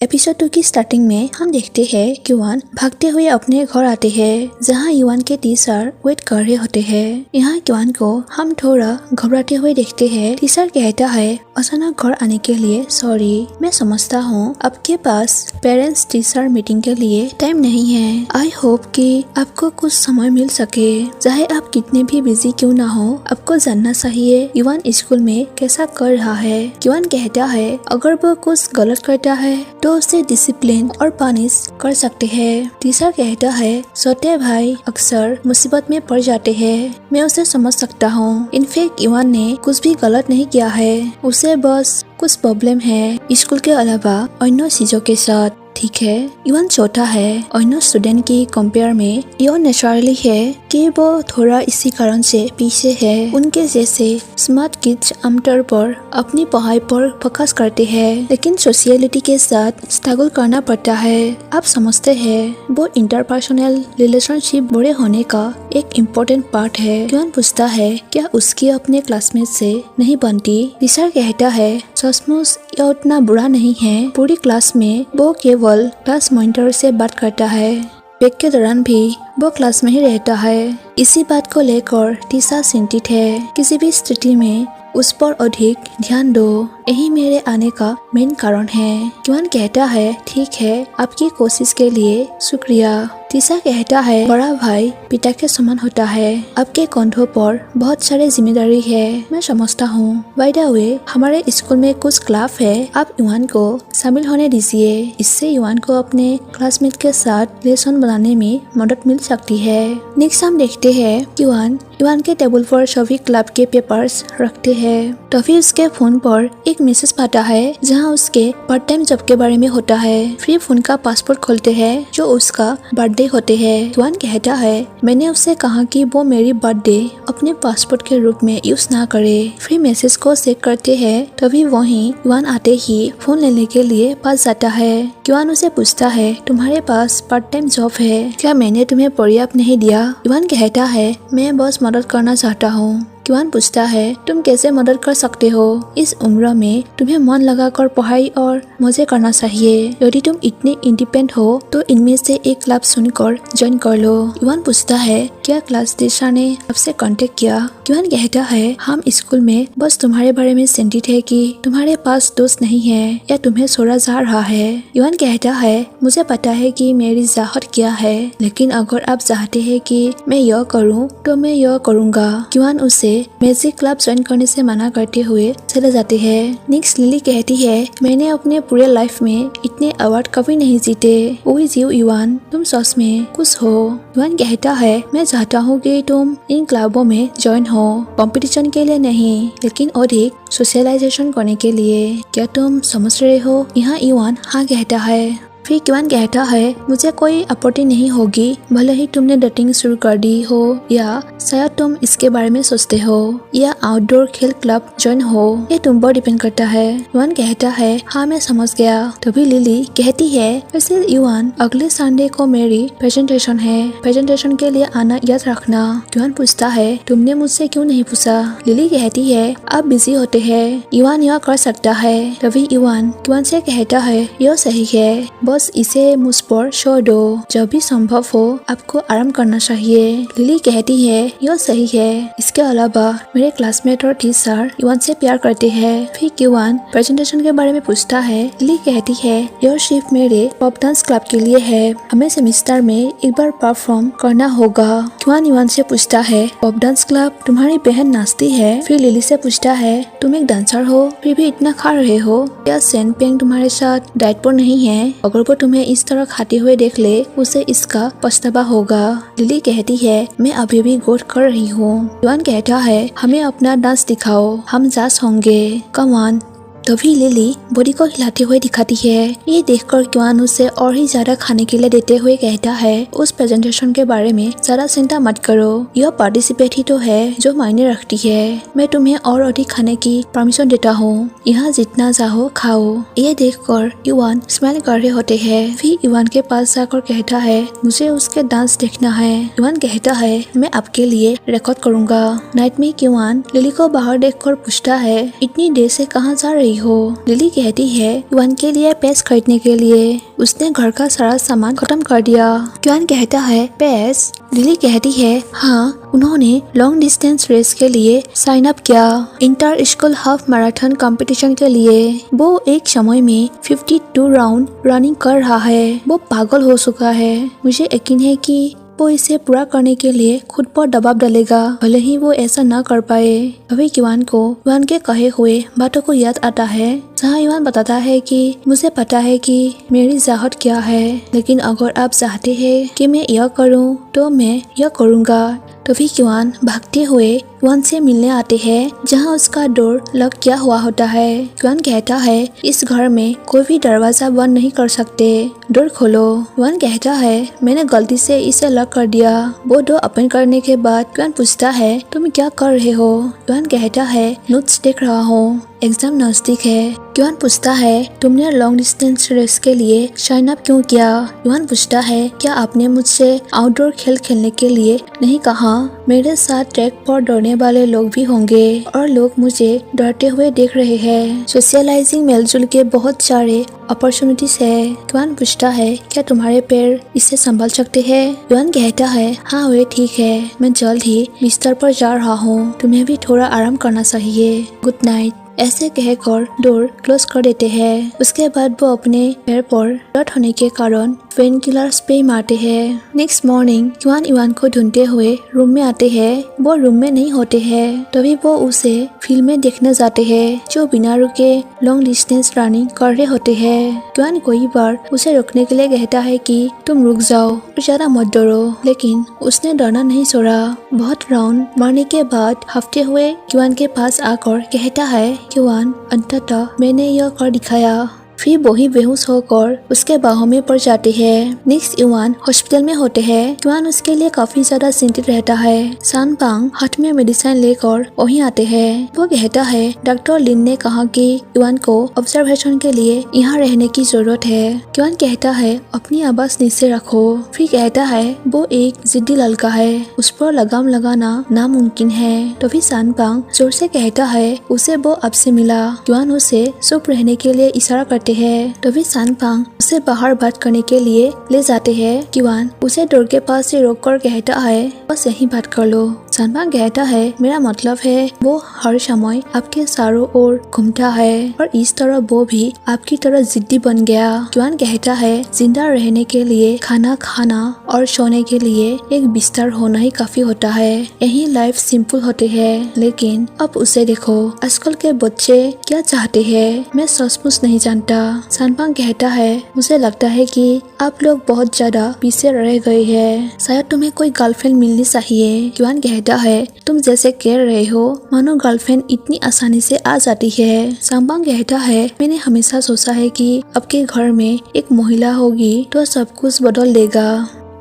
Episode 2 की starting में हम देखते हैं कि युवान भागते हुए अपने घर आते हैं जहां युवान के टीचर वेट कर रहे होते हैं। यहाँ युवान को हम थोड़ा घबराते हुए देखते हैं। टीचर कहता है अचानक घर आने के लिए सॉरी, मैं समझता हूँ आपके पास पेरेंट्स टीचर मीटिंग के लिए टाइम नहीं है। आई होप कि आपको कुछ समय मिल सके, चाहे आप कितने भी बिजी क्यों ना हो। आपको जानना चाहिए युवान स्कूल में कैसा कर रहा है। युवान कहता है अगर वो कुछ गलत करता है तो उसे डिसिप्लिन और पनिश कर सकते हैं। टीचर कहता है छोटे भाई अक्सर मुसीबत में पड़ जाते हैं, मैं उसे समझ सकता हूँ। इनफैक्ट युवान ने कुछ भी गलत नहीं किया है, उसे बस कुछ प्रॉब्लम है स्कूल के अलावा अन्य चीजों के साथ। ठीक है, युवान छोटा है, अन्य स्टूडेंट की कंपेयर में यह नेचुरली है कि वो थोड़ा इसी कारण से पीछे है। उनके जैसे स्मार्ट किड्स आमतौर पर अपनी पढ़ाई पर फोकस करते हैं, लेकिन सोशियलिटी के साथ स्ट्रगल करना पड़ता है। आप समझते हैं वो इंटरपर्सनल रिलेशनशिप बड़े होने का एक इम्पोर्टेंट पार्ट है। युवान पूछता है क्या उसकी अपने क्लासमेट से नहीं बनती। टीचर कहता है सचमुच यह उतना बुरा नहीं है, पूरी क्लास में वो केवल क्लास मॉनिटर से बात करता है, ब्रेक के दौरान भी वो क्लास में ही रहता है। इसी बात को लेकर टीचर चिंतित है, किसी भी स्थिति में उस पर अधिक ध्यान दो, यही मेरे आने का मेन कारण है। युवान कहता है ठीक है, आपकी कोशिश के लिए शुक्रिया। टीचर कहता है बड़ा भाई पिता के समान होता है, आपके कंधों पर बहुत सारी जिम्मेदारी है, मैं समझता हूँ। बाय द वे हमारे स्कूल में कुछ क्लब है, आप युवान को शामिल होने दीजिए, इससे युवान को अपने क्लासमेट के साथ रिलेशन बनाने में मदद मिल सकती है। नेक्स्ट हम देखते हैं युवान के टेबल पर सभी क्लब के पेपर्स रखते हैं। तभी उसके फोन पर एक मैसेज आता है जहाँ उसके पार्ट टाइम जॉब के बारे में होता है। फिर फोन का पासपोर्ट खोलते हैं जो उसका बर्थडे होते हैं। युवान कहता है मैंने उससे कहा कि वो मेरी बर्थडे अपने पासपोर्ट के रूप में यूज ना करे। फिर मैसेज को चेक करते हैं, तभी वहीं युवान आते ही फोन लेने के लिए पास जाता है। युवान उसे पूछता है तुम्हारे पास पार्ट टाइम जॉब है, क्या मैंने तुम्हें पर्याप्त नहीं दिया। युवान कहता है मैं बस मदद करना चाहता हूँ। युवान पूछता है तुम कैसे मदद कर सकते हो, इस उम्र में तुम्हें मन लगाकर पढ़ाई और मजे करना चाहिए। यदि तुम इतने इंडिपेंडेंट हो तो इनमें से एक क्लब सुनकर ज्वाइन कर लो। युवान पूछता है क्या क्लास टीचर ने आपसे कांटेक्ट किया। युवान कहता है हम स्कूल में बस तुम्हारे बारे में चिंतित है कि तुम्हारे पास दोस्त नहीं है या तुम्हें छोड़ा जा रहा है। युवान कहता है मुझे पता है कि मेरी चाहत क्या है, लेकिन अगर आप चाहते हैं कि मैं यह करूँ तो मैं यह करूँगा। युवान उसे मैजिक क्लब ज्वाइन करने से मना करते हुए चले जाते हैं। नेक्स्ट लिली कहती है मैंने अपने पूरे लाइफ में इतने अवार्ड कभी नहीं जीते। ओए जीव युवान, तुम सच में कुछ हो। युवान कहता है मैं चाहता हूँ कि तुम इन क्लबों में ज्वाइन हो, कंपटीशन के लिए नहीं लेकिन अधिक सोशलाइजेशन करने के लिए। क्या तुम समझ रहे हो। यहाँ युवान हाँ कहता है। फिर युवान कहता है मुझे कोई आपत्ति नहीं होगी, भले ही तुमने डेटिंग शुरू कर दी हो या शायद तुम इसके बारे में सोचते हो या आउटडोर खेल क्लब ज्वाइन हो, ये तुम पर डिपेंड करता है। युवान कहता है हाँ मैं समझ गया। तभी लिली कहती है वैसे युवान अगले संडे को मेरी प्रेजेंटेशन है, प्रेजेंटेशन के लिए आना याद रखना। युवान पूछता है तुमने मुझसे क्यों नहीं पूछा। लिली कहती है आप बिजी होते हैं, युवान यह कर सकता है। तभी युवान से कहता है यह सही है, बस इसे मुझ पर छोड़ दो, जब भी संभव हो आपको आराम करना चाहिए। लिली कहती है यह सही है, इसके अलावा मेरे क्लासमेट और टीचर युवान से प्यार करते हैं। फिर युवान प्रेजेंटेशन के बारे में पूछता है। लिली कहती है यह सिर्फ मेरे पॉप डांस क्लब के लिए है, हमें सेमेस्टर में एक बार परफॉर्म करना होगा। युवान से पूछता है पॉप डांस क्लब, तुम्हारी बहन नाचती है। फिर लिली से पूछता है तुम एक डांसर हो फिर भी इतना खा रहे हो, क्या सेन पेंग तुम्हारे साथ डाइट पर नहीं है। अगर वो तुम्हें इस तरह खाते हुए देख ले उसे इसका पछतावा होगा। लिली कहती है मैं अभी भी गौर कर रही हूँ। युवान कहता है हमें अपना डांस दिखाओ, हम जज होंगे, कम ऑन। तभी लिली बॉडी को हिलाते हुए दिखाती है। ये देखकर युवान उसे और ही ज्यादा खाने के लिए देते हुए कहता है उस प्रेजेंटेशन के बारे में ज्यादा चिंता मत करो, यह पार्टिसिपेट ही तो है जो मायने रखती है। मैं तुम्हें और अधिक खाने की परमिशन देता हूँ, यहाँ जितना चाहो खाओ। ये देखकर युवान स्माइल कर रहे होते हैं। फिर युवान के पास जाकर कहता है मुझे उसके डांस देखना है। युवान कहता है मैं आपके लिए रिकॉर्ड करूंगा। नाइट में युवान लिली को बाहर देखकर पूछता है इतनी देर से कहाँ जा रही हो? लिली कहती है युआन के लिए पैस खरीदने के लिए। उसने घर का सारा सामान खत्म कर दिया। युआन कहता है पैस? लिली कहती है हाँ, उन्होंने लॉन्ग डिस्टेंस रेस के लिए साइन अप किया, inter school half marathon competition के लिए। वो एक समय में 52 राउंड रनिंग कर रहा है। वो पागल हो चुका है। मुझे यकीन है कि वो इसे पूरा करने के लिए खुद पर दबाव डालेगा, भले ही वो ऐसा ना कर पाए। अभी युआन को युआन के कहे हुए बातों को याद आता है, जहाँ युआन बताता है कि मुझे पता है कि मेरी चाहत क्या है, लेकिन अगर आप चाहते हैं कि मैं यह करूं तो मैं यह करूंगा। तभी युआन भागते हुए युआन से मिलने आते हैं, जहाँ उसका डोर लॉक किया हुआ होता है। युआन कहता है इस घर में कोई भी दरवाजा बंद नहीं कर सकते, डोर खोलो। युआन कहता है मैंने गलती से इसे लॉक कर दिया। वो डोर ओपन करने के बाद युआन पूछता है तुम क्या कर रहे हो? युआन कहता है नोट्स देख रहा हूँ, एग्जाम नजदीक है। युआन पूछता है तुमने लॉन्ग डिस्टेंस रेस के लिए साइन अप क्यों किया? युआन पूछता है क्या आपने मुझसे आउटडोर खेल खेलने के लिए नहीं कहा? मेरे साथ ट्रैक पर दौड़ने वाले लोग भी होंगे और लोग मुझे डरते हुए देख रहे हैं। सोशलाइजिंग मिलजुल के बहुत सारे अपॉर्चुनिटीज है। युआन पूछता है क्या तुम्हारे पैर इसे संभाल सकते हैं? युआन कहता है हाँ वे ठीक है, मैं जल्द ही बिस्तर पर जा रहा हूँ, तुम्हें भी थोड़ा आराम करना चाहिए, गुड नाइट। ऐसे कहकर डोर क्लोज कर देते हैं। उसके बाद वो अपने पैर पर दर्द होने के कारण पेन किलर स्प्रे मारते हैं। नेक्स्ट मॉर्निंग युआन को ढूंढते हुए रूम में आते हैं। वो रूम में नहीं होते हैं, तभी वो उसे फील्ड में देखने जाते हैं, जो बिना रुके लॉन्ग डिस्टेंस रनिंग कर रहे होते हैं। युआन कई बार उसे रोकने के लिए कहता है कि तुम रुक जाओ और ज्यादा मत डरो, लेकिन उसने डरना नहीं छोड़ा। बहुत राउंड मारने के बाद हफ्ते हुए युआन के पास आकर कहता है युआन अंततः मैंने यह कर दिखाया। फिर वही बेहोश होकर उसके बाहों में पड़ जाते हैं। नेक्स्ट युआन हॉस्पिटल में होते हैं। युआन उसके लिए काफी ज्यादा चिंतित रहता है। सानपांग हाथ में मेडिसिन लेकर वहीं आते हैं। वो कहता है डॉक्टर लिन ने कहा कि युआन को ऑब्जर्वेशन के लिए यहाँ रहने की जरूरत है। युआन कहता है अपनी आवाज नीचे रखो। फिर कहता है वो एक जिद्दी लड़का है, उस पर लगाम लगाना नामुमकिन है। तभी सानपांग जोर से कहता है उसे वो आपसे मिला। युआन उसे चुप रहने के लिए इशारा करते हैं। तभी सानपांग उसे बाहर बात करने के लिए ले जाते हैं। युआन उसे डोर के पास से रोककर कहता है बस यहीं बात कर लो। सानपांग कहता है मेरा मतलब है वो हर समय आपके चारों ओर घूमता है और इस तरह वो भी आपकी तरह जिद्दी बन गया। युआन कहता है जिंदा रहने के लिए खाना खाना और सोने के लिए एक बिस्तर होना ही काफी होता है, यही लाइफ सिंपल होते हैं। लेकिन अब उसे देखो, आजकल के बच्चे क्या चाहते हैं मैं सचमुच नहीं जानता। सानपांग कहता है मुझे लगता है कि आप लोग बहुत ज्यादा पीछे रह गए हैं, शायद तुम्हें कोई गर्लफ्रेंड मिलनी चाहिए। युआन कहता है तुम जैसे कह रहे हो मानो गर्लफ्रेंड इतनी आसानी से आ जाती है। सानपांग कहता है मैंने हमेशा सोचा है कि आपके घर में एक महिला होगी तो सब कुछ बदल देगा।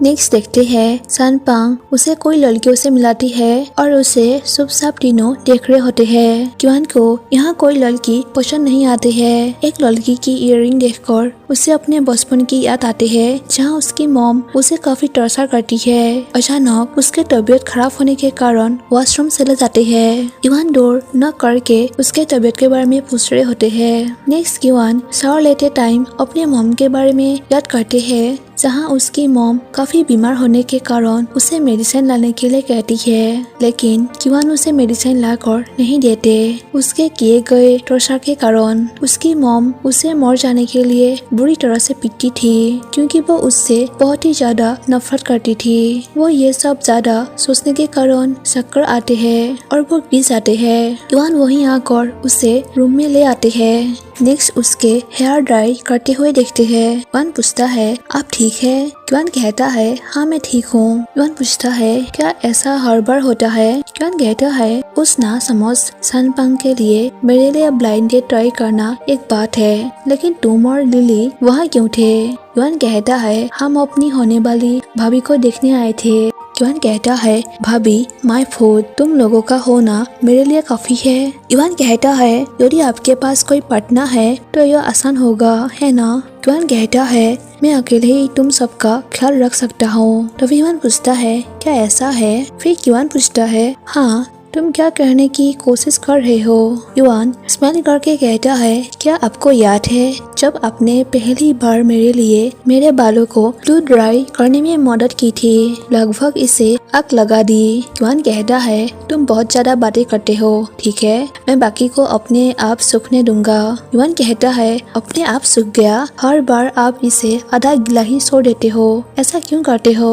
नेक्स्ट देखते हैं सानपांग उसे कोई लड़कियों से मिलाती है और उसे शुभ साफ तीनों देख रहे होते हैं। युआन को यहाँ कोई लड़की पसंद नहीं आती है। एक लड़की की इयररिंग देखकर उसे अपने बचपन की याद आती है, जहाँ उसकी मॉम उसे काफी टॉर्चर करती है। अचानक उसके तबीयत खराब होने के कारण वॉशरूम चले जाते हैं। युआन डोर न करके उसके तबीयत के बारे में पूछ रहे होते हैं। नेक्स्ट युआन शावर लेते टाइम अपने मॉम के बारे में याद करते हैं, जहाँ उसकी मॉम काफी बीमार होने के कारण उसे मेडिसिन लाने के लिए कहती है, लेकिन युआन उसे मेडिसिन लाकर नहीं देते। उसके किए गए टॉर्चर के कारण उसकी मॉम उसे मर जाने के लिए बुरी तरह से पीटती थी, क्योंकि वो उससे बहुत ही ज्यादा नफरत करती थी। वो ये सब ज्यादा सोचने के कारण चक्कर आते हैं और वो गिर जाते हैं। युआन वहीं आकर उसे रूम में ले आते हैं। नेक्स्ट उसके हेयर ड्राई करते हुए देखते हैं। युआन पूछता है आप ठीक है? युआन कहता है हाँ मैं ठीक हूँ। युआन पूछता है क्या ऐसा हर बार होता है? युआन कहता है उस ना समझ सानपांग के लिए मेरे लिए ब्लाइंड डेट ट्राई करना एक बात है, लेकिन तुम और लिली वहाँ क्यों थे? युआन कहता है हम अपनी होने वाली भाभी को देखने आए थे। युआन कहता है भाभी माय फूड, तुम लोगों का होना मेरे लिए काफी है। युआन कहता है यदि आपके पास कोई पार्टनर है तो यह आसान होगा, है ना? युआन कहता है मैं अकेले ही तुम सबका ख्याल रख सकता हूँ। तभी युआन पूछता है क्या ऐसा है? फिर युआन पूछता है हाँ तुम क्या कहने की कोशिश कर रहे हो? युवान स्माइल करके कहता है, क्या आपको याद है जब आपने पहली बार मेरे लिए मेरे बालों को ब्लू ड्राई करने में मदद की थी? लगभग इसे आग लगा दी। युवान कहता है, तुम बहुत ज्यादा बातें करते हो, ठीक है, मैं बाकी को अपने आप सूखने दूंगा। युवान कहता है, अपने आप सूख गया? हर बार आप इसे आधा गिला ही छोड़ देते हो, ऐसा क्यों करते हो?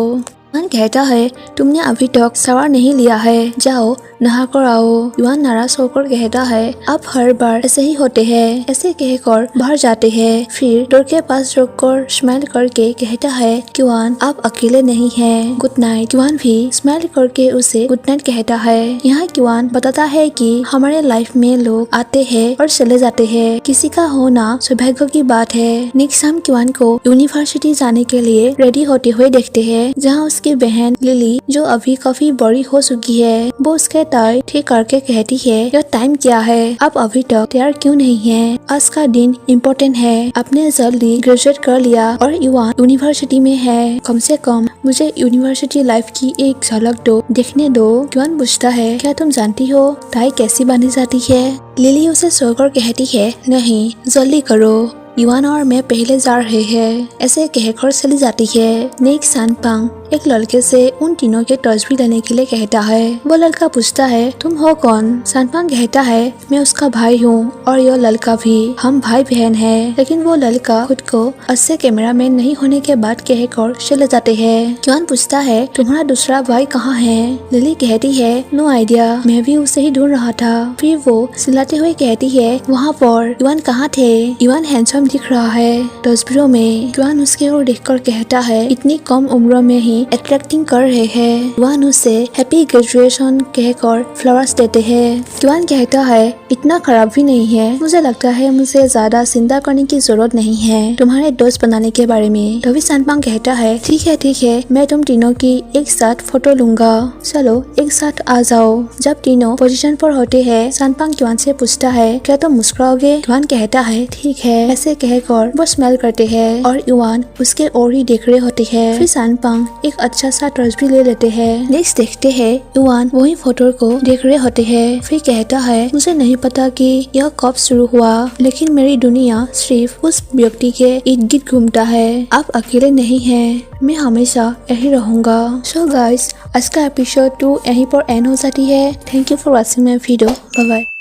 युवान कहता है, तुमने अभी तक शावर नहीं लिया है, जाओ नहा कर आओ। युवान नाराज होकर कहता है, आप हर बार ऐसे ही होते हैं। ऐसे कहकर बाहर जाते हैं। फिर डोर के पास रुककर स्माइल करके कहता है, युवान आप अकेले नहीं हैं, गुड नाइट। युवान भी स्माइल करके उसे गुड नाइट कहता है। यहाँ युवान बताता है कि हमारे लाइफ में लोग आते हैं और चले जाते हैं, किसी का होना सौभाग्य की बात है। नेक्स्ट शाम युवान को यूनिवर्सिटी जाने के लिए रेडी होते हुए देखते हैं, जहाँ उसकी बहन लिली, जो अभी काफी बड़ी हो चुकी है, वो उसके टाई ठीक करके कहती है, यह टाइम क्या है, आप अभी तक तैयार क्यों नहीं हैं? आज का दिन इम्पोर्टेंट है, आपने जल्दी ग्रेजुएट कर लिया और युवान यूनिवर्सिटी में है, कम से कम मुझे यूनिवर्सिटी लाइफ की एक झलक दो, देखने दो। युवान पूछता है, क्या तुम जानती हो टाई कैसी बांधी जाती है? लिली उसे सोकर कहती है, नहीं, जल्दी करो, युवान और मैं पहले जा रहे हैं। ऐसे कहकर चली जाती है। नेक्स्ट सानपांग एक लड़के से उन तीनों के तस्वीर लेने के लिए कहता है। वो लड़का पूछता है, तुम हो कौन? सानपांग कहता है, मैं उसका भाई हूँ और यह लड़का भी, हम भाई बहन हैं। लेकिन वो लड़का खुद को अच्छे कैमरामैन नहीं होने के बाद कहकर चले जाते हैं। युवान पूछता है, तुम्हारा दूसरा भाई कहाँ है? लिली कहती है, नो आइडिया, मैं भी उसे ही ढूंढ रहा था। फिर वो चिल्लाते हुए कहती है, वहाँ पर। युवान कहाँ थे? युवान हैंडसम दिख रहा है तस्वीरों में। युवान उसके ओर देखकर कहता है, इतनी कम उम्र में ही अट्रैक्टिंग कर रहे हैं। युवान उसे हैप्पी ग्रेजुएशन कहकर फ्लावर्स देते हैं। युवान कहता है, इतना खराब भी नहीं है, मुझे लगता है मुझे ज्यादा चिंता करने की जरूरत नहीं है तुम्हारे दोस्त बनाने के बारे में। तभी सानपांग कहता है, ठीक है, मैं तुम तीनों की एक साथ फोटो लूंगा, चलो एक साथ आ जाओ। जब तीनों पोजीशन पर होते हैं, सानपांग युवान से पूछता है, क्या तुम मुस्कुराओगे? युवान कहता है, ठीक है। ऐसे कहकर वो स्माइल करते हैं और युवान उसके ओर ही देख रहे होते हैं। फिर सानपांग एक अच्छा सा तस्वीर ले लेते हैं। नेक्स्ट देखते हैं, युवान वही फोटो को देख रहे होते हैं। फिर कहता है, मुझे नहीं पता कि यह कब शुरू हुआ, लेकिन मेरी दुनिया सिर्फ उस व्यक्ति के इर्द गिर्द घूमता है। आप अकेले नहीं हैं, मैं हमेशा यही रहूंगा। सो गाइस, आज का एपिसोड 2 यहीं पर एंड हो जाती है। Thank you for watching my video. Bye bye.